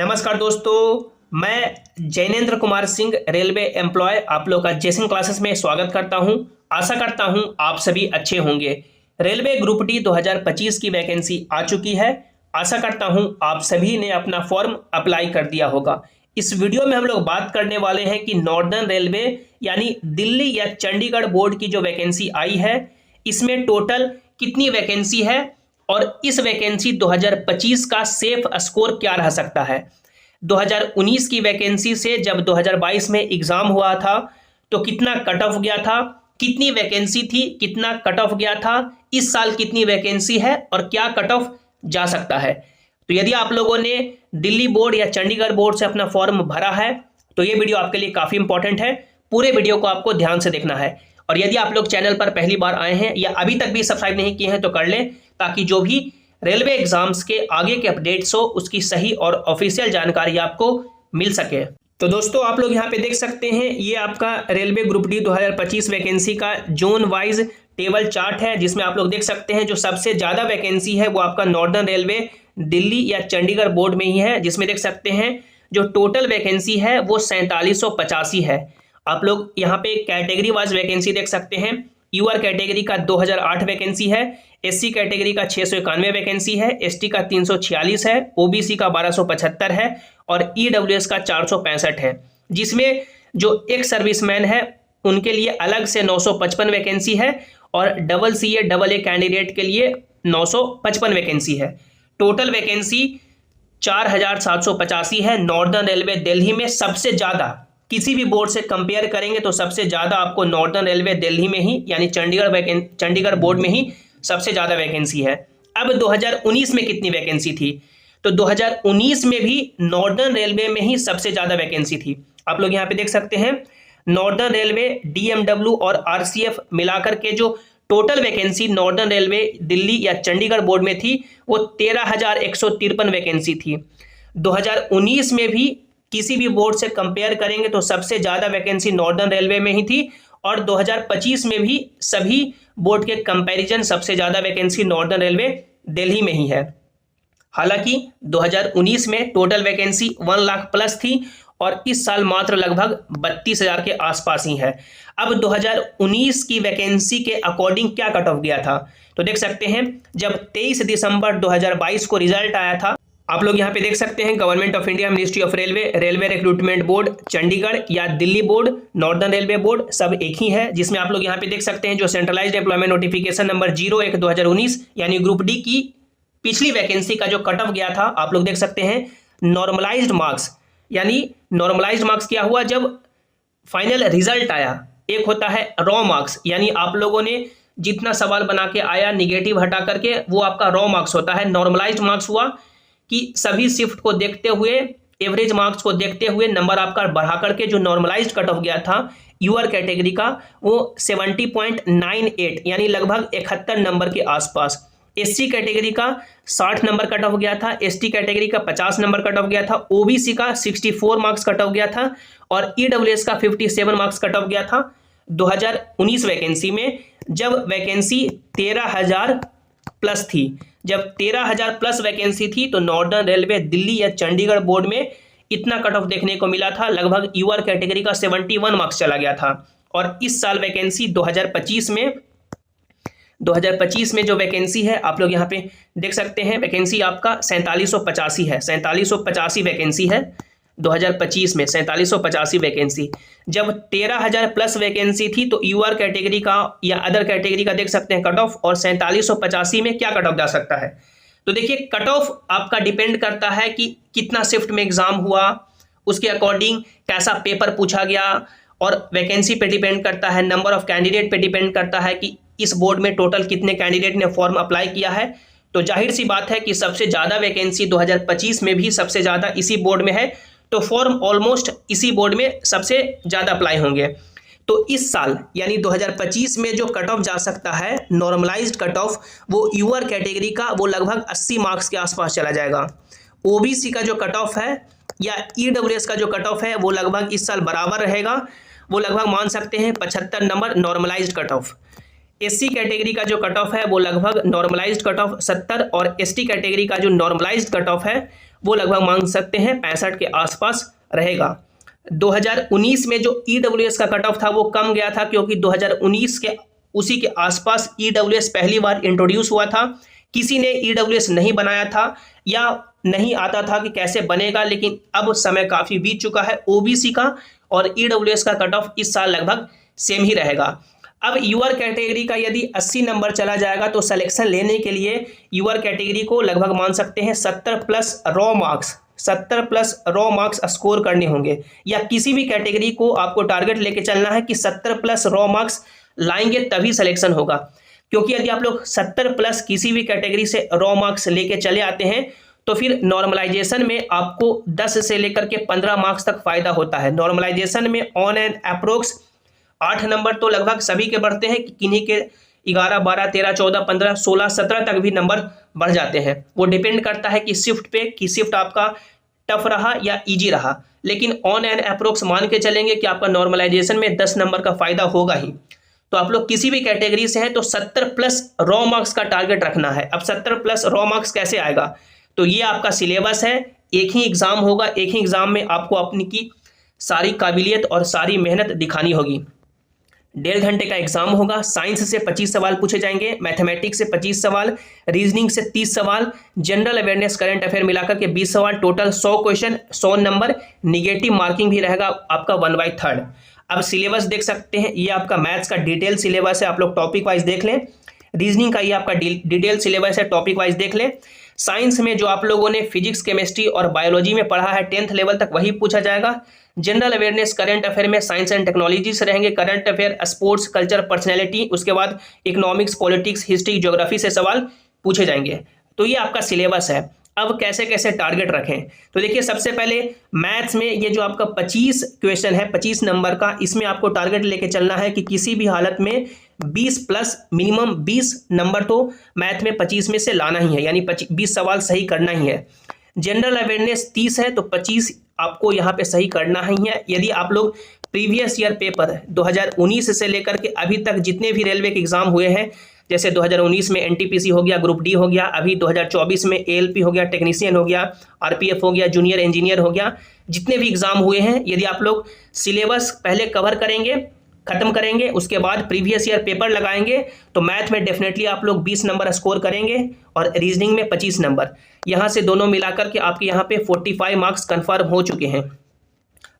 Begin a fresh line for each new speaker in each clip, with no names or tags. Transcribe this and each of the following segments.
नमस्कार दोस्तों, मैं जैनेंद्र कुमार सिंह रेलवे एम्प्लॉय आप लोग का जेसिंग क्लासेस में स्वागत करता हूं। आशा करता हूं आप सभी अच्छे होंगे। रेलवे ग्रुप डी 2025 की वैकेंसी आ चुकी है। आशा करता हूं आप सभी ने अपना फॉर्म अप्लाई कर दिया होगा। इस वीडियो में हम लोग बात करने वाले हैं कि नॉर्दर्न रेलवे यानी दिल्ली या चंडीगढ़ बोर्ड की जो वैकेंसी आई है, इसमें टोटल कितनी वैकेंसी है और इस वैकेंसी 2025 का सेफ स्कोर क्या रह सकता है। 2019 की वैकेंसी से जब 2022 में एग्जाम हुआ था तो कितना कट ऑफ गया था, कितनी वैकेंसी थी, कितना कट ऑफ गया था, इस साल कितनी वैकेंसी है और क्या कट ऑफ जा सकता है। तो यदि आप लोगों ने दिल्ली बोर्ड या चंडीगढ़ बोर्ड से अपना फॉर्म भरा है तो ये वीडियो आपके लिए काफ़ी इंपॉर्टेंट है। पूरे वीडियो को आपको ध्यान से देखना है और यदि आप लोग चैनल पर पहली बार आए हैं या अभी तक भी सब्सक्राइब नहीं किए हैं तो कर लें, ताकि जो भी रेलवे एग्जाम्स के आगे के अपडेट्स हो उसकी सही और ऑफिशियल जानकारी आपको मिल सके। तो दोस्तों, आप लोग यहाँ पे देख सकते हैं, ये आपका रेलवे ग्रुप डी 2025 वैकेंसी का जोन वाइज टेबल चार्ट है, जिसमें आप लोग देख सकते हैं जो सबसे ज़्यादा वैकेंसी है वो आपका नॉर्दर्न रेलवे दिल्ली या चंडीगढ़ बोर्ड में ही है, जिसमें देख सकते हैं जो टोटल वैकेंसी है वो 4785 है। आप लोग यहाँ पे कैटेगरी वाइज वैकेंसी देख सकते हैं। यूआर कैटेगरी का 2008 वैकेंसी है, एससी कैटेगरी का 691 वैकेंसी है, एसटी का 346 है, ओबीसी का 1275 है और ईडब्ल्यूएस का 465 है। जिसमें जो एक सर्विसमैन है उनके लिए अलग से 955 वैकेंसी है और double CA double a candidate के लिए 955 वैकेंसी है। टोटल वैकेंसी 4785 है। नॉर्दर्न रेलवे दिल्ली में सबसे ज़्यादा, किसी भी बोर्ड से कंपेयर करेंगे तो सबसे ज़्यादा आपको नॉर्दर्न रेलवे दिल्ली में ही यानी चंडीगढ़ बोर्ड में ही सबसे ज़्यादा वैकेंसी है। अब 2019 में कितनी वैकेंसी थी, तो 2019 में भी नॉर्दर्न रेलवे में ही सबसे ज़्यादा वैकेंसी थी। आप लोग यहाँ पे देख सकते हैं नॉर्दर्न रेलवे, डीएमडब्ल्यू और आरसीएफ मिलाकर के जो total vacancy northern railway Delhi या चंडीगढ़ बोर्ड में थी वो 13,153 वैकेंसी थी। 2019 में भी किसी भी बोर्ड से कंपेयर करेंगे तो सबसे ज़्यादा वैकेंसी नॉर्दर्न रेलवे में ही थी और 2025 में भी सभी बोर्ड के कंपैरिजन सबसे ज़्यादा वैकेंसी नॉर्दर्न रेलवे दिल्ली में ही है। हालांकि 2019 में टोटल वैकेंसी 1 लाख प्लस थी और इस साल मात्र लगभग 32,000 के आसपास ही है। अब 2019 की वैकेंसी के अकॉर्डिंग क्या कट ऑफ गया था, तो देख सकते हैं जब 23 दिसंबर 2022 को रिजल्ट आया था, आप लोग यहाँ पे देख सकते हैं government of India, ministry of railway, railway recruitment board, Chandigarh या Delhi board, northern railway board सब एक ही है। जिसमें आप लोग यहाँ पे देख सकते हैं जो सेंट्रलाइज्ड एम्प्लॉयमेंट नोटिफिकेशन नंबर 01/2019 यानी ग्रुप डी की पिछली वैकेंसी का जो कट ऑफ गया था, आप लोग देख सकते हैं नॉर्मलाइज्ड मार्क्स। यानी नॉर्मलाइज्ड मार्क्स क्या हुआ, जब फाइनल रिजल्ट आया, एक होता है रॉ मार्क्स, यानी आप लोगों ने जितना सवाल बना के आया निगेटिव हटा करके वो आपका रॉ मार्क्स होता है। नॉर्मलाइज्ड मार्क्स हुआ कि सभी शिफ्ट को देखते हुए, एवरेज मार्क्स को देखते हुए नंबर आपका बढ़ा करके जो नॉर्मलाइज्ड कट ऑफ गया था यूआर कैटेगरी का वो 70.98 यानी लगभग 71 नंबर के आसपास। एससी कैटेगरी का 60 नंबर कट ऑफ गया था, एसटी कैटेगरी का 50 नंबर कट ऑफ गया था, ओबीसी का 64 मार्क्स कट ऑफ गया था और ईडब्ल्यूएस का 57 मार्क्स कट ऑफ गया था 2019 वैकेंसी में, जब वैकेंसी 13,000 प्लस थी। जब 13,000 प्लस वैकेंसी थी तो नॉर्दर्न रेलवे दिल्ली या चंडीगढ़ बोर्ड में इतना कट ऑफ देखने को मिला था, लगभग यूआर कैटेगरी का 71 मार्क्स चला गया था। और इस साल वैकेंसी 2025 में जो वैकेंसी है आप लोग यहाँ पे देख सकते हैं, वैकेंसी आपका 4785 है। 4785 वैकेंसी है 2025 में, 4785 वैकेंसी। जब 13,000 प्लस वैकेंसी थी तो यूआर कैटेगरी का या अदर कैटेगरी का देख सकते हैं कट ऑफ, और 4785 में क्या कट ऑफ जा सकता है। तो देखिए कट ऑफ आपका डिपेंड करता है कि कितना शिफ्ट में एग्जाम हुआ, उसके अकॉर्डिंग कैसा पेपर पूछा गया, और वैकेंसी पे डिपेंड करता है, नंबर ऑफ कैंडिडेट पे डिपेंड करता है कि इस बोर्ड में टोटल कितने कैंडिडेट ने फॉर्म अप्लाई किया है। तो जाहिर सी बात है कि सबसे ज़्यादा वैकेंसी 2025 में भी सबसे ज़्यादा इसी बोर्ड में है, तो फॉर्म ऑलमोस्ट इसी बोर्ड में सबसे ज़्यादा अप्लाई होंगे। तो इस साल यानी 2025 में जो कट ऑफ जा सकता है नॉर्मलाइज्ड कट ऑफ, वो यूआर कैटेगरी का वो लगभग 80 मार्क्स के आसपास चला जाएगा। ओबीसी का जो कट ऑफ है या ईडब्ल्यूएस का जो कट ऑफ है वो लगभग इस साल बराबर रहेगा, वो लगभग मान सकते हैं 75 नंबर normalised cut off. SC category का जो कट ऑफ है वो लगभग नॉर्मलाइज्ड कट ऑफ 70 और एसटी कैटेगरी का जो नॉर्मलाइज्ड कट ऑफ है वो लगभग मान सकते हैं 65 के आसपास रहेगा। 2019 में जो EWS का कट ऑफ था वो कम गया था, क्योंकि 2019 के उसी के आसपास EWS पहली बार इंट्रोड्यूस हुआ था। किसी ने EWS नहीं बनाया था या नहीं आता था कि कैसे बनेगा, लेकिन अब समय काफ़ी बीत चुका है। OBC का और EWS का कट ऑफ इस साल लगभग सेम ही रहेगा। अब यूआर कैटेगरी का यदि 80 नंबर चला जाएगा तो सिलेक्शन लेने के लिए यूआर कैटेगरी को लगभग मान सकते हैं 70 प्लस रॉ मार्क्स स्कोर करने होंगे, या किसी भी कैटेगरी को आपको टारगेट लेके चलना है कि 70 प्लस रॉ मार्क्स लाएंगे तभी सिलेक्शन होगा। क्योंकि यदि आप लोग 70 प्लस किसी भी कैटेगरी से रॉ मार्क्स लेके चले आते हैं तो फिर नॉर्मलाइजेशन में आपको 10 से लेकर के 15 मार्क्स तक फायदा होता है। नॉर्मलाइजेशन में ऑन एंड अप्रोक्स 8 नंबर तो लगभग सभी के बढ़ते हैं, किन्हीं के 11, 12, 13, 14, 15, 16, 17 तक भी नंबर बढ़ जाते हैं। वो डिपेंड करता है कि शिफ्ट पे कि शिफ्ट आपका टफ रहा या इजी रहा, लेकिन ऑन एंड अप्रोक्स मान के चलेंगे कि आपका नॉर्मलाइजेशन में 10 नंबर का फायदा होगा ही। तो आप लोग किसी भी कैटेगरी से हैं तो 70 प्लस रॉ मार्क्स का टारगेट रखना है। अब 70 प्लस रॉ मार्क्स कैसे आएगा, तो ये आपका सिलेबस है, एक ही एग्जाम होगा, एक ही एग्जाम में आपको अपनी की सारी काबिलियत और सारी मेहनत दिखानी होगी। 1.5 घंटे का एग्जाम होगा। साइंस से 25 सवाल पूछे जाएंगे, मैथमेटिक्स से 25 सवाल, रीजनिंग से 30 सवाल, जनरल अवेयरनेस करंट अफेयर मिलाकर के 20 सवाल, total 100 question, 100 number. Negative marking भी रहेगा आपका 1/3। अब सिलेबस देख सकते हैं, ये आपका मैथ्स का डिटेल सिलेबस है, आप लोग टॉपिक वाइज देख लें। रीजनिंग का ये आपका डिटेल सिलेबस है, टॉपिक वाइज देख लें। साइंस में जो आप लोगों ने फिजिक्स, केमिस्ट्री और बायोलॉजी में पढ़ा है 10th लेवल तक वही पूछा जाएगा। जनरल अवेयरनेस करंट अफेयर में साइंस एंड टेक्नोलॉजी से रहेंगे, current affair, sports, culture, personality, उसके बाद इकोनॉमिक्स, पॉलिटिक्स, हिस्ट्री, ज्योग्राफी से सवाल पूछे जाएंगे। तो ये आपका सिलेबस है। अब कैसे कैसे टारगेट रखें, तो देखिए सबसे पहले मैथ्स में ये जो आपका 25 क्वेश्चन है 25 नंबर का, इसमें आपको टारगेट लेके चलना है कि किसी भी हालत में 20 प्लस मिनिमम 20 नंबर तो मैथ में 25 में से लाना ही है, यानी 20 सवाल सही करना ही है। जनरल अवेयरनेस 30 है तो 25 आपको यहाँ पे सही करना ही है। यदि आप लोग प्रीवियस ईयर पेपर 2019 से लेकर के अभी तक जितने भी रेलवे के एग्जाम हुए हैं, जैसे 2019 में NTPC हो गया, ग्रुप डी हो गया, अभी 2024 में ALP हो गया, टेक्नीशियन हो गया, RPF हो गया, जूनियर इंजीनियर हो गया, जितने भी एग्जाम हुए हैं, यदि आप लोग सिलेबस पहले कवर करेंगे, खत्म करेंगे, उसके बाद प्रीवियस ईयर पेपर लगाएंगे तो मैथ में डेफिनेटली आप लोग 20 नंबर स्कोर करेंगे और रीजनिंग में 25 नंबर। यहाँ से दोनों मिलाकर के आपके यहाँ पे 45 मार्क्स कन्फर्म हो चुके हैं।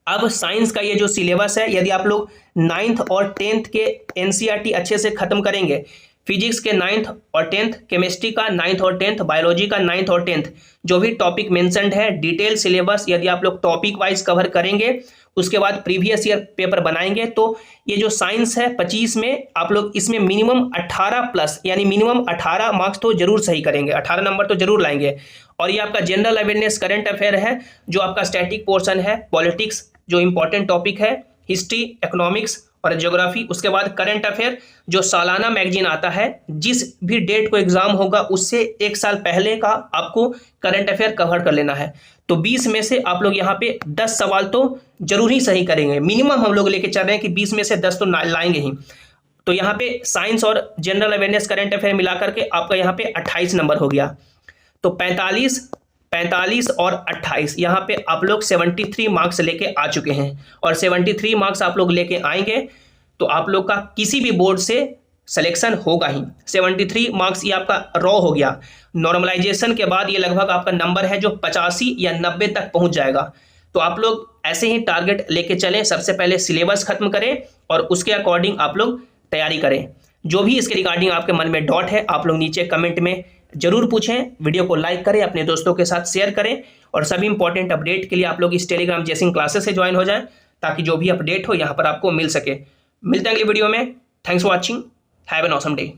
अब साइंस का ये जो सिलेबस है, यदि आप लोग 9th और 10th के NCERT अच्छे से खत्म करेंगे, फिजिक्स के 9th और 10th, केमिस्ट्री का 9th और 10th, बायोलॉजी का 9th और 10th, जो भी टॉपिक मेंशन्ड है, डिटेल सिलेबस यदि आप लोग टॉपिक वाइज कवर करेंगे, उसके बाद प्रीवियस ईयर पेपर बनाएंगे, तो ये जो साइंस है 25 में आप लोग इसमें मिनिमम 18 प्लस यानी मिनिमम 18 मार्क्स तो जरूर सही करेंगे, 18 नंबर तो जरूर लाएंगे। और ये आपका जनरल अवेयरनेस करंट अफेयर है, जो आपका स्टैटिक पोर्शन है, पॉलिटिक्स जो इंपॉर्टेंट टॉपिक है, हिस्ट्री, इकोनॉमिक्स और ज्योग्राफी, उसके बाद करंट अफेयर जो सालाना मैगजीन आता है, जिस भी डेट को एग्जाम होगा उससे 1 साल पहले का आपको करंट अफेयर कवर कर लेना है। तो 20 में से आप लोग यहाँ पे 10 सवाल तो जरूर ही सही करेंगे, मिनिमम हम लोग लेके चल रहे हैं कि 20 में से 10 तो लाएंगे ही। तो यहाँ पे साइंस और जनरल अवेयरनेस करंट अफेयर मिला करके आपका यहाँ पे 28 नंबर हो गया। तो 45 और 28 यहाँ पे आप लोग 73 मार्क्स लेके आ चुके हैं, और 73 मार्क्स आप लोग लेके आएंगे तो आप लोग का किसी भी बोर्ड से सिलेक्शन होगा ही। 73 मार्क्स ये आपका रॉ हो गया। नॉर्मलाइजेशन के बाद ये लगभग आपका नंबर है जो 85 या 90 तक पहुंच जाएगा। तो आप लोग ऐसे ही टारगेट लेके चलें, सबसे पहले सिलेबस खत्म करें और उसके अकॉर्डिंग आप लोग तैयारी करें। जो भी इसके रिगार्डिंग आपके मन में डाउट है आप लोग नीचे कमेंट में जरूर पूछें। वीडियो को लाइक करें, अपने दोस्तों के साथ शेयर करें, और सभी इंपॉर्टेंट अपडेट के लिए आप लोग इस टेलीग्राम जेसिंग क्लासेस से ज्वाइन हो जाएं, ताकि जो भी अपडेट हो यहाँ पर आपको मिल सके। मिलते हैं अगली वीडियो में। Thanks for watching, have an awesome day.